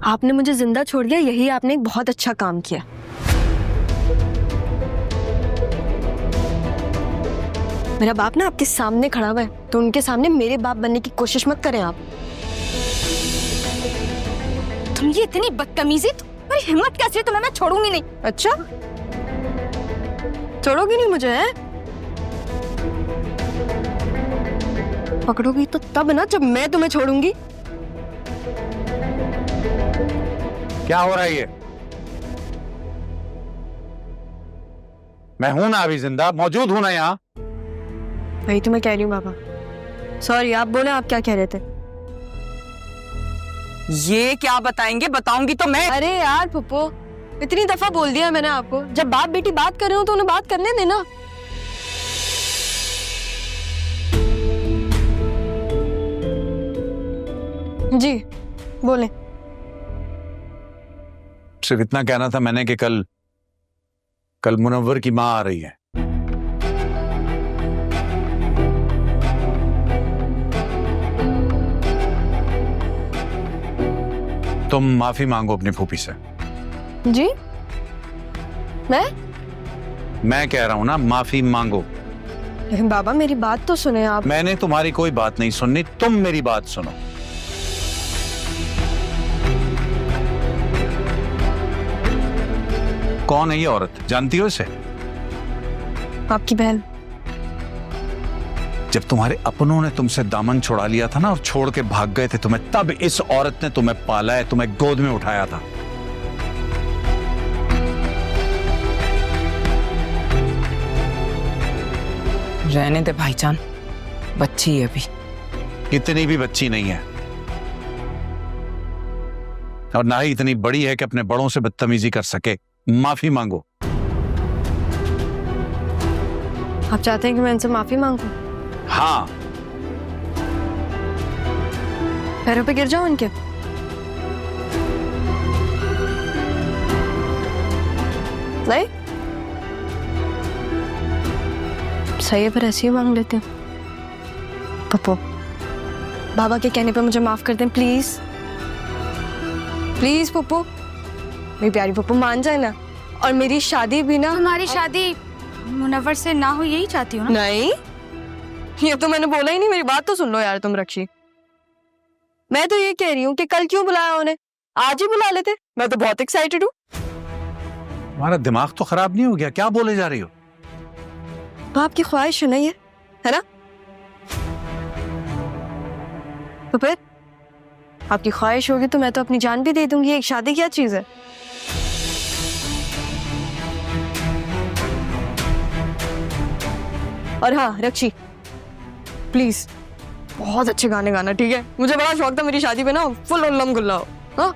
आपने मुझे जिंदा छोड़ दिया, यही आपने एक बहुत अच्छा काम किया। मेरा बाप ना आपके सामने खड़ा हुआ है, तो उनके सामने मेरे बाप बनने की कोशिश मत करें आप। तुम ये इतनी बदतमीजी, तुम्हारी हिम्मत कैसे है? तुम्हें मैं छोड़ूंगी नहीं। अच्छा, छोड़ोगी नहीं मुझे है? पकड़ोगी तो तब ना जब मैं तुम्हें छोड़ूंगी। क्या हो रहा है ये? मैं हूं ना अभी जिंदा, मौजूद हूं ना यहाँ। वही तो मैं कह रही हूँ बाबा। सॉरी, आप बोले, आप क्या कह रहे थे? ये क्या बताएंगे? बताऊंगी तो मैं। अरे यार पुप्पो, इतनी दफा बोल दिया मैंने आपको, जब बाप बेटी बात कर रहे हो तो उन्हें बात करने देना। जी बोले। सिर्फ इतना कहना था मैंने कि कल मुनव्वर की माँ आ रही है। तुम माफी मांगो अपनी फूफी से। जी? मैं कह रहा हूं ना, माफी मांगो। लेकिन बाबा मेरी बात तो सुने आप। मैंने तुम्हारी कोई बात नहीं सुननी, तुम मेरी बात सुनो। कौन है ये औरत, जानती हो इसे? आपकी बहन। जब तुम्हारे अपनों ने तुमसे दामन छुड़ा लिया था ना और छोड़ के भाग गए थे तुम्हें, तब इस औरत ने तुम्हें पाला है, तुम्हें गोद में उठाया था। रहने दे भाईजान, बच्ची है अभी। इतनी भी बच्ची नहीं है, और ना ही इतनी बड़ी है कि अपने बड़ों से बदतमीजी कर सके। माफी मांगो। आप चाहते हैं कि मैं इनसे माफी मांगू? हाँ। पैरों पे गिर जाओ इनके? नहीं सही है, फिर ऐसे ही मांग लेते हैं। पप्पू, बाबा के कहने पे मुझे माफ कर दें प्लीज। प्लीज पप्पू, मेरी प्यारी पप्पू मान जाए ना। और मेरी शादी भी ना। तुम्हारी शादी मुनव्वर से ना हो यही चाहती हो ना? नहीं, ये तो मैंने बोला ही नहीं। मेरी बात तो सुन लो यार तुम रक्षी। मैं तो ये कह रही हूँ कि कल क्यों बुलाया उन्हें, आज ही बुला लेते। मैं तो बहुत एक्साइटेड हूँ। तुम्हारा दिमाग तो खराब नहीं हो गया? क्या बोले जा रही हो? तो आपकी ख्वाहिश नहीं है ना? तो फिर आपकी ख्वाहिश होगी तो मैं तो अपनी जान भी दे दूंगी। एक शादी क्या चीज है? और हाँ रक्षी, प्लीज बहुत अच्छे गाने गाना, ठीक है? मुझे बड़ा शौक था मेरी शादी पे ना फुल उल्लम गुल्ला हो। हाँ?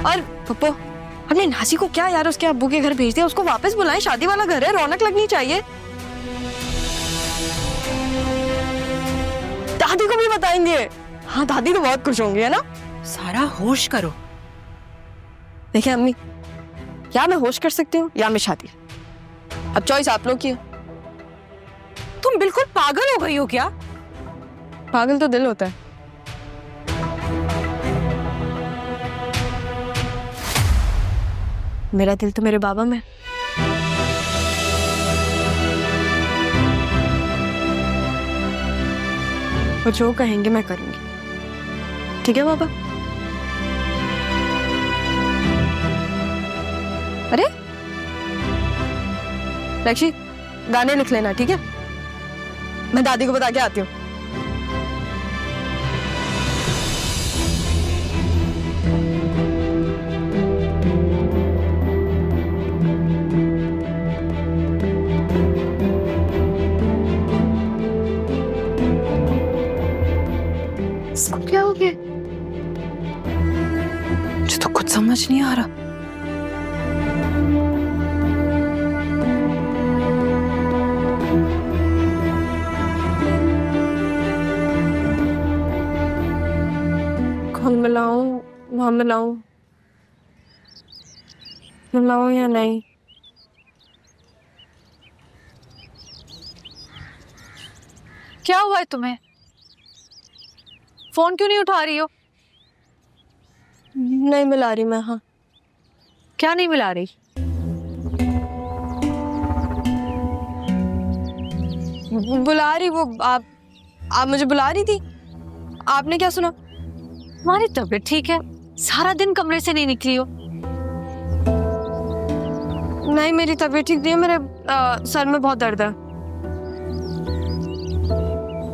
और पप्पो, अपने नासी को क्या यार उसके अब्बू के घर भेज दिया, उसको वापस बुलाएं। शादी वाला घर है, रौनक लगनी चाहिए। दादी को भी बताएंगे। हाँ दादी तो बहुत खुश होंगी, है ना? सारा होश करो। देखिए अम्मी, या मैं होश कर सकती हूँ या मैं शादी। अब चॉइस आप लोग की है। तुम बिल्कुल पागल हो गई हो क्या? पागल तो दिल होता है। मेरा दिल तो मेरे बाबा में। वो जो कहेंगे मैं करूंगी, ठीक है बाबा? अरे रक्षी, गाने लिख लेना, ठीक है? मैं दादी को बता के आती हूँ। सब क्या हो गया? मुझे तो कुछ समझ नहीं आ रहा। कौन मिलाऊं, वहां मिलाऊं, मिलाऊं या नहीं? क्या हुआ है तुम्हें? फोन क्यों नहीं उठा रही हो? नहीं मिला रही मैं। हाँ क्या नहीं मिला रही? बुला रही वो। आप मुझे बुला रही थी। आपने क्या सुना? तुम्हारी तबीयत ठीक है? सारा दिन कमरे से नहीं निकली हो। नहीं मेरी तबीयत ठीक नहीं है, मेरे सर में बहुत दर्द है।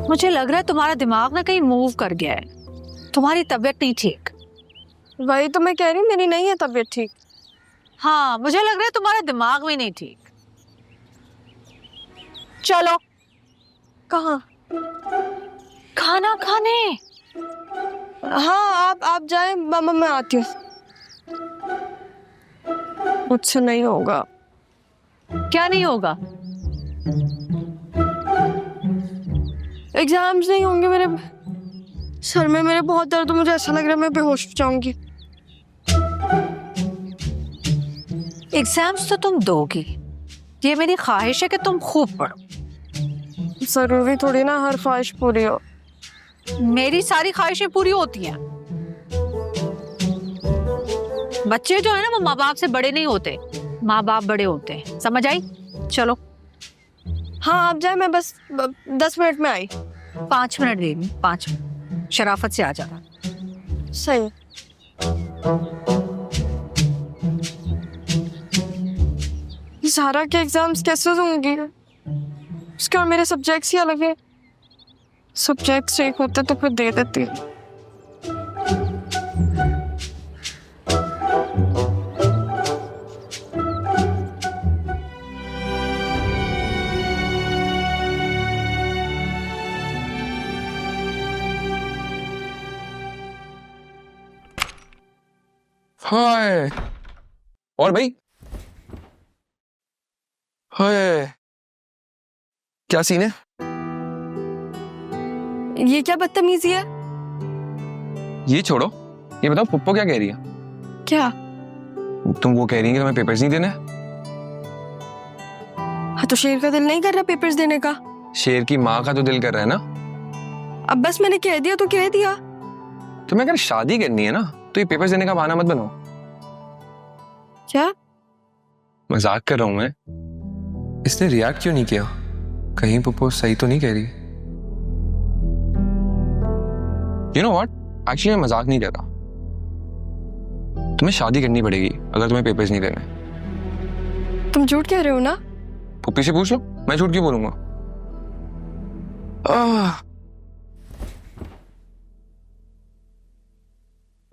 मुझे लग रहा है तुम्हारा दिमाग ना कहीं मूव कर गया है। तुम्हारी तबीयत नहीं ठीक। वही तो मैं कह रही हूँ, मेरी नहीं है तबीयत ठीक। हाँ, मुझे लग रहा है तुम्हारा दिमाग भी नहीं ठीक। चलो। कहाँ? खाना खाने। हाँ आप जाए, मामा मैं आती हूँ। मुझसे नहीं होगा। क्या नहीं होगा? एग्जाम्स नहीं होंगे मेरे। सर में मेरे बहुत दर्द, मुझे ऐसा लग रहा है मैं बेहोश हो जाऊंगी। एग्जाम्स तो तुम दोगी, ये मेरी ख्वाहिश है कि तुम खूब पढ़ो। जरूरी थोड़ी ना हर ख्वाहिश पूरी हो। मेरी सारी ख्वाहिशें पूरी होती हैं। बच्चे जो है ना वो माँ बाप से बड़े नहीं होते, माँ बाप बड़े होते हैं। समझ आई? चलो। हाँ आप जाए, मैं बस 10 मिनट में आई। 5 मिनट देंगे, 5 मिनट। शराफत से आ जाना। सही है। ज़ारा के एग्जाम्स कैसे दूंगी? उसके और मेरे सब्जेक्ट्स ही अलग है। सब्जेक्ट्स एक होते तो फिर दे देती। हाय। और भाई, हाय, क्या सीन है? ये क्या बदतमीजी है? ये छोड़ो, ये बताओ पुप्पो क्या कह रही है? क्या? तुम वो कह रही है कि तुम्हें पेपर्स नहीं देने? हाँ तो शेर का दिल नहीं कर रहा पेपर्स देने का। शेर की माँ का तो दिल कर रहा है ना। अब बस मैंने कह दिया तो कह दिया। तुम्हें अगर शादी करनी है ना तो ये पेपर्स देने का बहाना मत बनाओ। क्या? मजाक कर रहा हूं मैं। इसने रिएक्ट क्यों नहीं किया? कहीं पुप्पो सही तो नहीं कह रही? You know what? एक्चुअली मैं मजाक नहीं कर रहा। तुम्हें शादी करनी पड़ेगी अगर तुम्हें पेपर्स नहीं देने। तुम झूठ कह रहे हो ना? पुप्पी से पूछ लो, मैं झूठ क्यों बोलूंगा?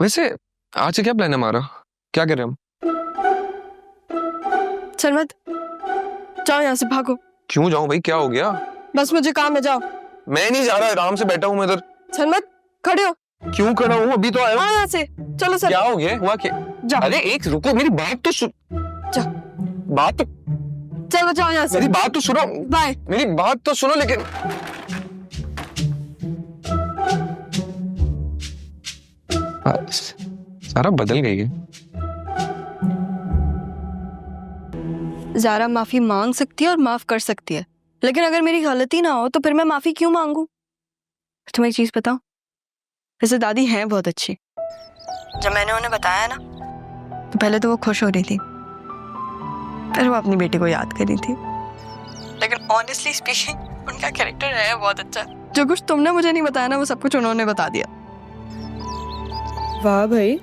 वैसे आज से क्या प्लान है हमारा? क्या कर रहे हैं हम? चल मत जाओ, यहाँ से भागो। क्यों जाऊं भाई, क्या हो गया? बस मुझे काम है, जाओ। मैं नहीं जा रहा, आराम से बैठा हूं मैं इधर। चल मत, खड़े हो। क्यों खड़ा हूं? अभी तो आया हूं। यहाँ से चलो सर। क्या हो गया? हुआ क्या? जाओ। अरे एक रुको, मेरी बात तो सुन। जाओ। बात तो, चलो जाओ यहाँ से। मेरी बात तो सुनो। बाय। मेरी बात तो सुनो। लेकिन सारा बदल गई है। ज़ारा माफी मांग सकती है और माफ कर सकती है, लेकिन अगर मेरी गलती ना हो तो फिर मैं माफी क्यों मांगू? तुम्हें एक चीज बताऊं, वैसे दादी हैं बहुत अच्छी। जब मैंने उन्हें बताया ना तो पहले तो वो खुश हो रही थी, फिर वो अपनी बेटी को याद कर रही थी। लेकिन ऑनेस्टली स्पीकिंग उनका कैरेक्टर है बहुत अच्छा। जो कुछ तुमने मुझे नहीं बताया ना वो सब कुछ उन्होंने बता दिया। वाह भाई,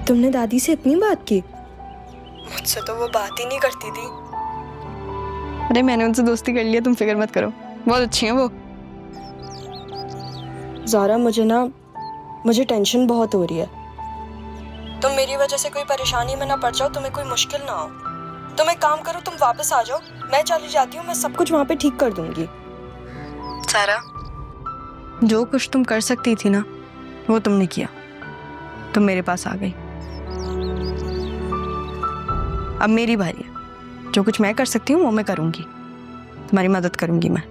तुमने दादी से इतनी बात की? मुझसे तो वो बात ही नहीं करती थी। अरे मैंने उनसे दोस्ती कर लिया, तुम फिक्र मत करो, बहुत अच्छी हैं वो। ज़ारा मुझे टेंशन बहुत हो रही है। तुम मेरी वजह से कोई परेशानी में ना पड़ जाओ, तुम्हें कोई मुश्किल ना हो। तुम एक काम करो, तुम वापस आ जाओ, मैं चली जाती हूँ, मैं सब कुछ वहाँ पे ठीक कर दूंगी। सारा, जो कुछ तुम कर सकती थी ना वो तुमने किया, तुम मेरे पास आ गई। अब मेरी बारी है, जो कुछ मैं कर सकती हूँ वो मैं करूंगी, तुम्हारी मदद करूंगी मैं।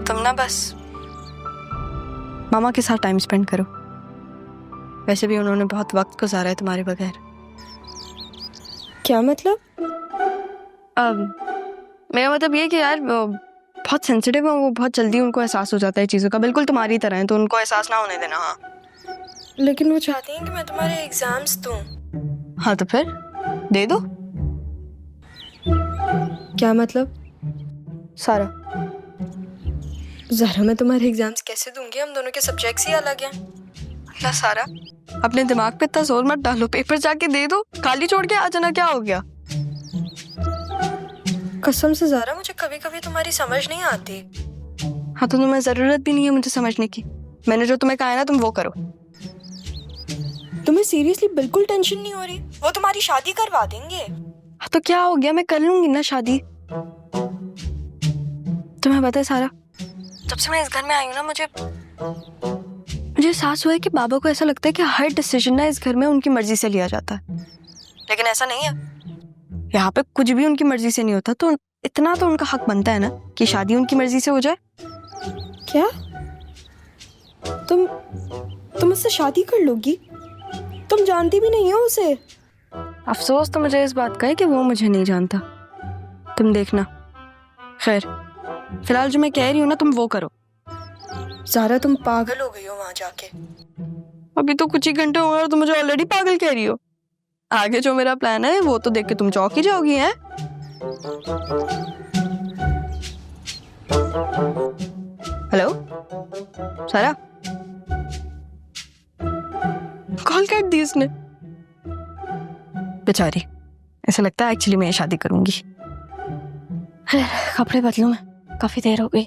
तुम ना बस मामा के साथ टाइम स्पेंड करो, वैसे भी उन्होंने बहुत वक्त गुजारा है तुम्हारे बगैर। क्या मतलब? अब मेरा मतलब ये कि यार वो बहुत सेंसिटिव है, वो बहुत जल्दी उनको एहसास हो जाता है चीज़ों का, बिल्कुल तुम्हारी तरह है, तो उनको एहसास ना होने देना। हाँ लेकिन वो चाहती हैं कि मैं तुम्हारे एग्जाम्स दूं। हाँ तो फिर दे दो। क्या मतलब? सारा, ज़रा मैं तुम्हारे एग्जाम्स कैसे दूंगी? हम दोनों के सब्जेक्ट्स ही अलग हैं। अल्लाह सारा, अपने दिमाग पे इतना जोर मत डालो, पेपर जाके दे दो, खाली छोड़ के आ जाना, क्या हो गया? कसम से ज़रा, मुझे कभी कभी तुम्हारी समझ नहीं आती। हाँ तो तुम्हें जरूरत भी नहीं है मुझे समझने की। मैंने जो तुम्हें कहा है ना, तुम वो करो। तुम्हें सीरियसली बिल्कुल टेंशन नहीं हो रही? वो तुम्हारी शादी करवा देंगे। हाँ तो क्या हो गया, मैं कर लूंगी ना शादी। तुम्हें पता है सारा, जब से मैं इस घर में आई हूँ ना, मुझे एहसास हुआ है कि बाबा को ऐसा लगता है कि हर डिसीजन ना इस घर में उनकी मर्जी से लिया जाता है। लेकिन ऐसा नहीं है, यहाँ पे कुछ भी उनकी मर्जी से नहीं होता। तो इतना तो उनका हक बनता है ना कि शादी उनकी मर्जी से हो जाए। क्या तुम उससे शादी कर लोगी? तुम जानती भी नहीं हो उसे। अफसोस तो मुझे इस बात का है कि वो मुझे नहीं जानता। तुम देखना। खैर, फिलहाल जो मैं कह रही हूँ ना, तुम वो करो। ज़ारा, तुम पागल हो गई हो वहां जाके। अभी तो कुछ ही घंटे हुए और तुम मुझे ऑलरेडी पागल कह रही हो। आगे जो मेरा प्लान है वो तो देख के तुम चौंक ही जाओगी। हैं? हेलो सारा, कॉल काट दी उसने बेचारी। ऐसा लगता है एक्चुअली मैं शादी करूंगी। कपड़े बदलूं मैं, काफी देर हो गई।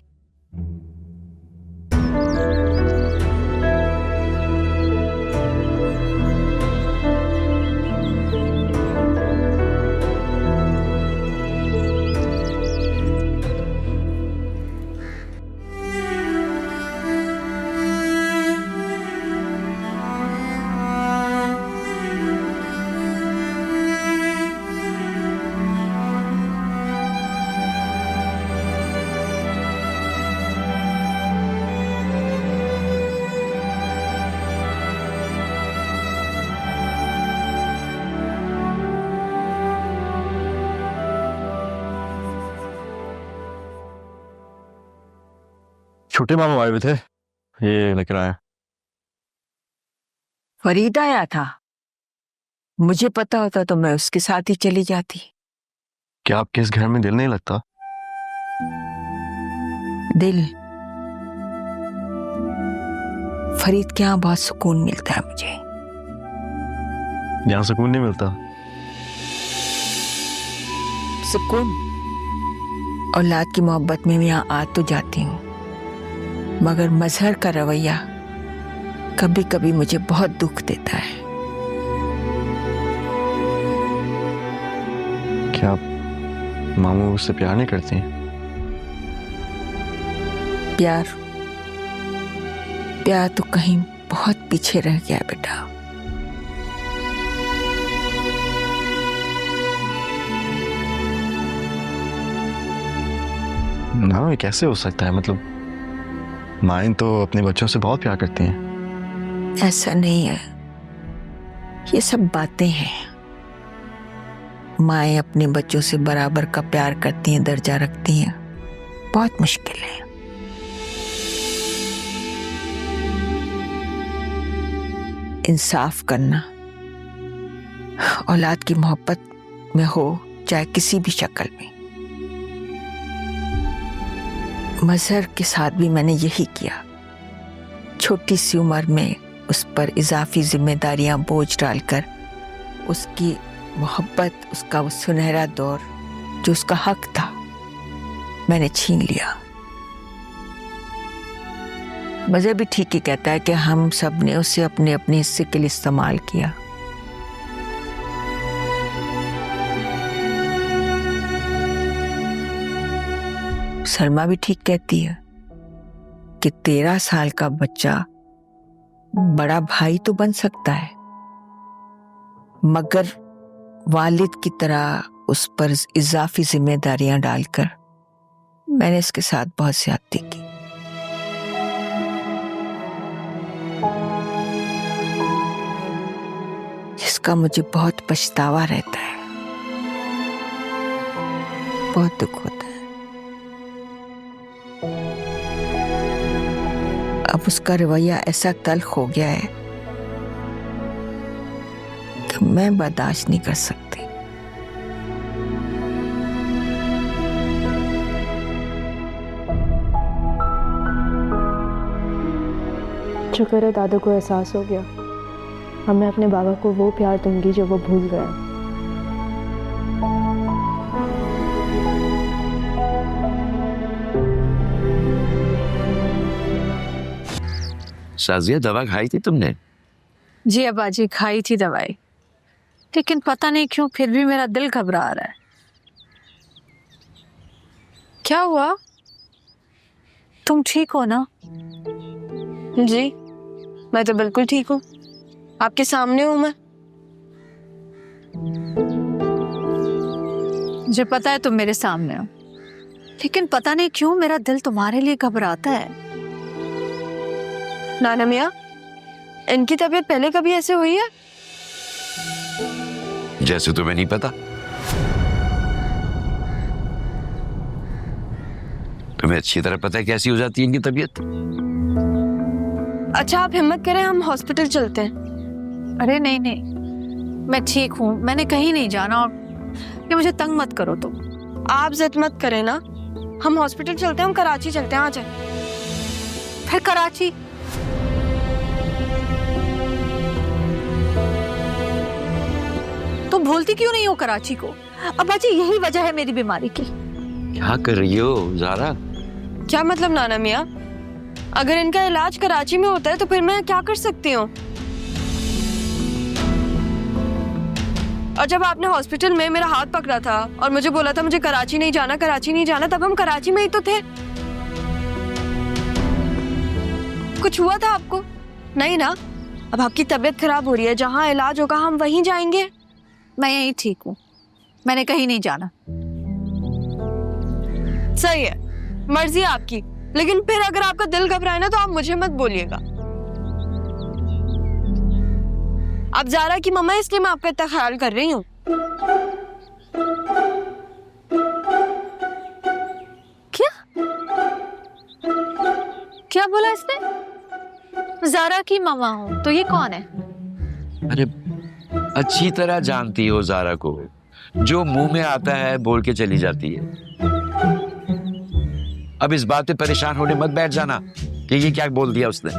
छोटे मामा आए हुए थे, ये लेकर आया। फरीद आया था, मुझे पता होता तो मैं उसके साथ ही चली जाती। क्या आपके इस घर में दिल नहीं लगता? दिल, फरीद के यहाँ बहुत सुकून मिलता है मुझे। यहाँ सुकून नहीं मिलता? सुकून औलाद की मोहब्बत में मैं यहाँ आ तो जाती हूँ, मगर मजहर का रवैया कभी कभी मुझे बहुत दुख देता है। क्या आप मामू उससे प्यार नहीं करती हैं? प्यार तो कहीं बहुत पीछे रह गया बेटा। ना, ये कैसे हो सकता है? मतलब माएं तो अपने बच्चों से बहुत प्यार करती हैं। ऐसा नहीं है, ये सब बातें हैं। माएं अपने बच्चों से बराबर का प्यार करती हैं, दर्जा रखती हैं, बहुत मुश्किल है। इंसाफ करना औलाद की मोहब्बत में हो, चाहे किसी भी शक्ल में। मजहर के साथ भी मैंने यही किया। छोटी सी उम्र में उस पर इजाफी जिम्मेदारियां बोझ डालकर उसकी मोहब्बत, उसका वो सुनहरा दौर जो उसका हक था, मैंने छीन लिया। मजहर भी ठीक ही कहता है कि हम सब ने उसे अपने अपने हिस्से के लिए इस्तेमाल किया। सलमा भी ठीक कहती है कि 13 साल का बच्चा बड़ा भाई तो बन सकता है, मगर वालिद की तरह उस पर इजाफी जिम्मेदारियां डालकर मैंने इसके साथ बहुत ज्यादती की। जिसका मुझे बहुत पछतावा रहता है, बहुत दुख होता है। अब उसका रवैया ऐसा तल्ख हो गया है लेकिन मैं बर्दाश्त नहीं कर सकती। शुक्र है दादू को एहसास हो गया। अब मैं अपने बाबा को वो प्यार दूंगी जो वो भूल गए। शाजिया दवा खाई थी तुमने? जी अब्बा जी, खाई थी दवाई, लेकिन पता नहीं क्यों फिर भी मेरा दिल घबरा रहा है। क्या हुआ? तुम ठीक हो ना? जी मैं तो बिल्कुल ठीक हूँ, आपके सामने हूँ मैं। मुझे पता है तुम मेरे सामने हो, लेकिन पता नहीं क्यों मेरा दिल तुम्हारे लिए घबराता है। नाना मियाँ, इनकी तबीयत पहले कभी ऐसे हुई है? जैसे तुम्हें नहीं पता। तुम्हें अच्छी तरह पता है कैसी हो जाती है इनकी तबीयत। अच्छा आप हिम्मत करें, हम हॉस्पिटल चलते हैं। अरे नहीं नहीं, मैं ठीक हूँ, मैंने कहीं नहीं जाना, और ये मुझे तंग मत करो तुम। आप जिद मत करें ना, हम हॉस्पिटल चलते हैं, हम कराची चलते हैं। आ जाए। फिर कराची? तुम भूलती क्यों नहीं हो कराची को? अब्बा जी यही वजह है मेरी बीमारी की। क्या कर रही हो ज़ारा? क्या मतलब नाना मियाँ? अगर इनका इलाज कराची में होता है तो फिर मैं क्या कर सकती हूँ? और जब आपने हॉस्पिटल में मेरा हाथ पकड़ा था और मुझे बोला था मुझे कराची नहीं जाना, कराची नहीं जाना, तब हम कराची में ही तो थे। कुछ हुआ था आपको? नहीं ना? अब आपकी तबीयत खराब हो रही है, जहाँ इलाज होगा हम वहीं जाएंगे। मैं यहीं ठीक हूँ, मैंने कहीं नहीं जाना। सही है, मर्जी है आपकी, लेकिन फिर अगर आपका दिल घबराए ना तो आप मुझे मत बोलिएगा। आप ज़ारा की मम्मा, इसलिए मैं आपका इतना ख्याल कर रही हूँ। क्या क्या बोला इसने? ज़ारा की मम्मा हूँ तो ये कौन है? अरे अच्छी तरह जानती हो ज़ारा को, जो मुंह में आता है बोल के चली जाती है। अब इस बात पे परेशान होने मत बैठ जाना कि ये क्या बोल दिया उसने।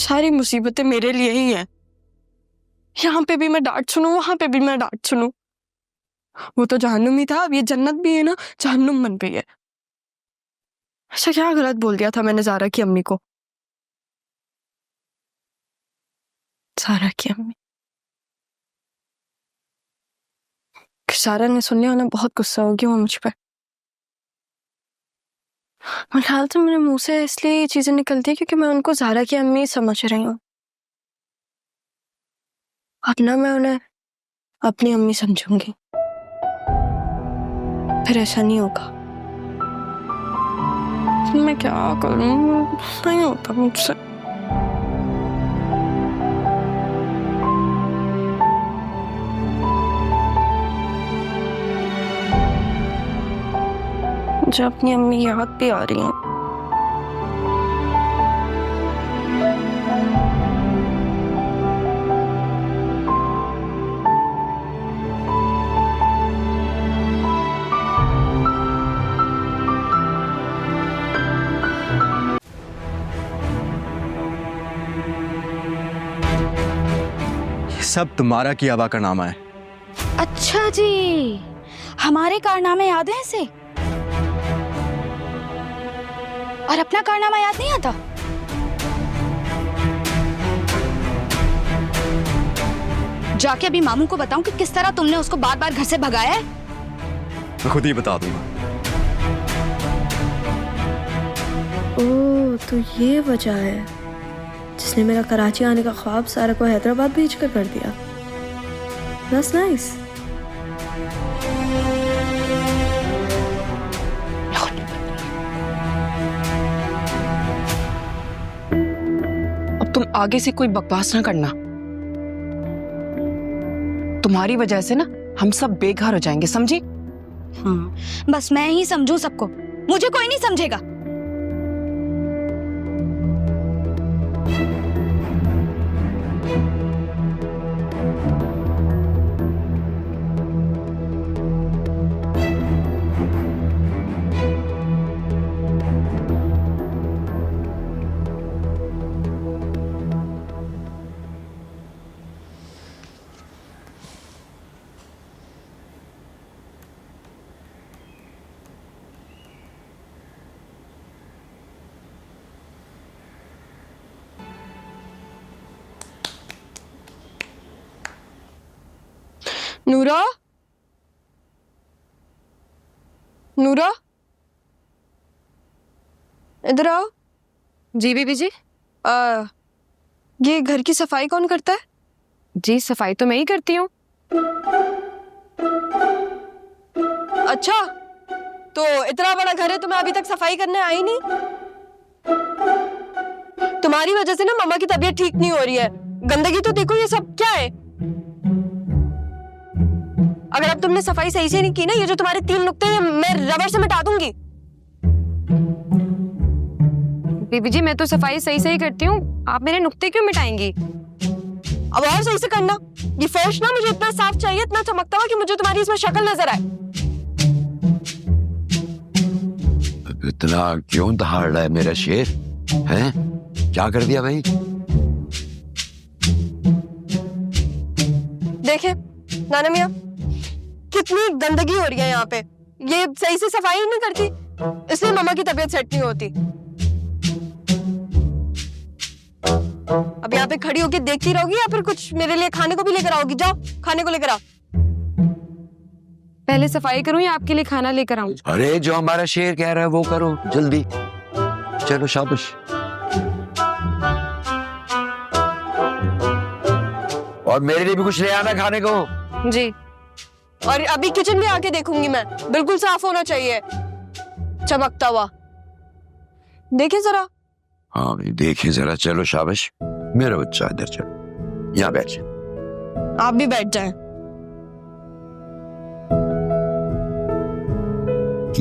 सारी मुसीबतें मेरे लिए ही हैं। यहाँ पे भी मैं डांट सुनूं, वहां पे भी मैं डांट सुनूं। वो तो जहन्नुम ही था, अब ये जन्नत भी है ना, जहन्नुम बन गई है। अच्छा क्या गलत बोल दिया था मैंने ज़ारा की अम्मी को? ज़ारा की अम्मी, ज़ारा ने सुन लिया ना, बहुत गुस्सा होगी वो मुझ पर। मेरे ख्याल से मेरे मुंह से इसलिए ये चीजें निकलती है क्योंकि मैं उनको ज़ारा की अम्मी समझ रही हूँ। अब ना मैं उन्हें अपनी अम्मी समझूंगी, फिर ऐसा नहीं होगा। मैं क्या करूं, नहीं होता मुझसे। मुझे अपनी अम्मी याद भी आ रही है। सब तुम्हारा किया हुआ कारनामा है। अच्छा जी, हमारे कारनामे याद हैं इसे, और अपना कारनामा याद नहीं आता? जाके अभी मामू को बताऊं कि किस तरह तुमने उसको बार बार घर से भगाया है? मैं खुद ही बता दूंगा। ओह, तो ये वजह है जिसने मेरा कराची आने का ख्वाब सारा को हैदराबाद भेज कर दिया। That's nice. तुम आगे से कोई बकवास ना करना। तुम्हारी वजह से ना हम सब बेघर हो जाएंगे, समझी? बस मैं ही समझू सबको, मुझे कोई नहीं समझेगा। नूरा, नूरा, इधर आओ। जी बीबी जी। ये घर की सफाई कौन करता है? जी सफाई तो मैं ही करती हूँ। अच्छा, तो इतना बड़ा घर है, तुम्हें अभी तक सफाई करने आई नहीं? तुम्हारी वजह से ना मम्मा की तबीयत ठीक नहीं हो रही है। गंदगी तो देखो, ये सब क्या है? अगर अब तुमने सफाई सही से नहीं की ना, ये जो तुम्हारे 3 नुक्ते हैं मैं रबर से मिटा दूंगी। बीबी जी मैं तो सफाई सही सही करती हूँ, आप मेरे नुक्ते क्यों मिटाएंगी? अब और सही से करना। ये फर्श ना मुझे इतना साफ चाहिए, इतना चमकता हुआ कि मुझे तुम्हारी इसमें शक्ल नजर आए। इतना क्यों दहाड़ रहा है मेरा शेर? हैं? क्या कर दिया भाई? देखे नाना मियाँ, कितनी गंदगी हो रही है यहाँ पे। ये सही से सफाई नहीं करती, इसलिए मम्मा की तबीयत सेट नहीं होती। अब यहाँ पे खड़ी होकर देखती रहोगी या फिर कुछ मेरे लिए खाने को भी लेकर आओगी? जाओ खाने को लेकर आओ। पहले सफाई करूँ या आपके लिए खाना लेकर आऊँ? अरे जो हमारा शेर कह रहा है वो करो जल्दी। चलो शाबाश। और मेरे लिए भी कुछ ले आना खाने को। जी, और अभी किचन में आके देखूंगी मैं, बिल्कुल साफ होना चाहिए, चमकता हुआ। देखे जरा। हाँ भाई देखे जरा। चलो शाबाश मेरा बच्चा, इधर चलो, यहाँ बैठ जा। आप भी बैठ जाएं।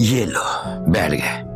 ये लो बैठ गए।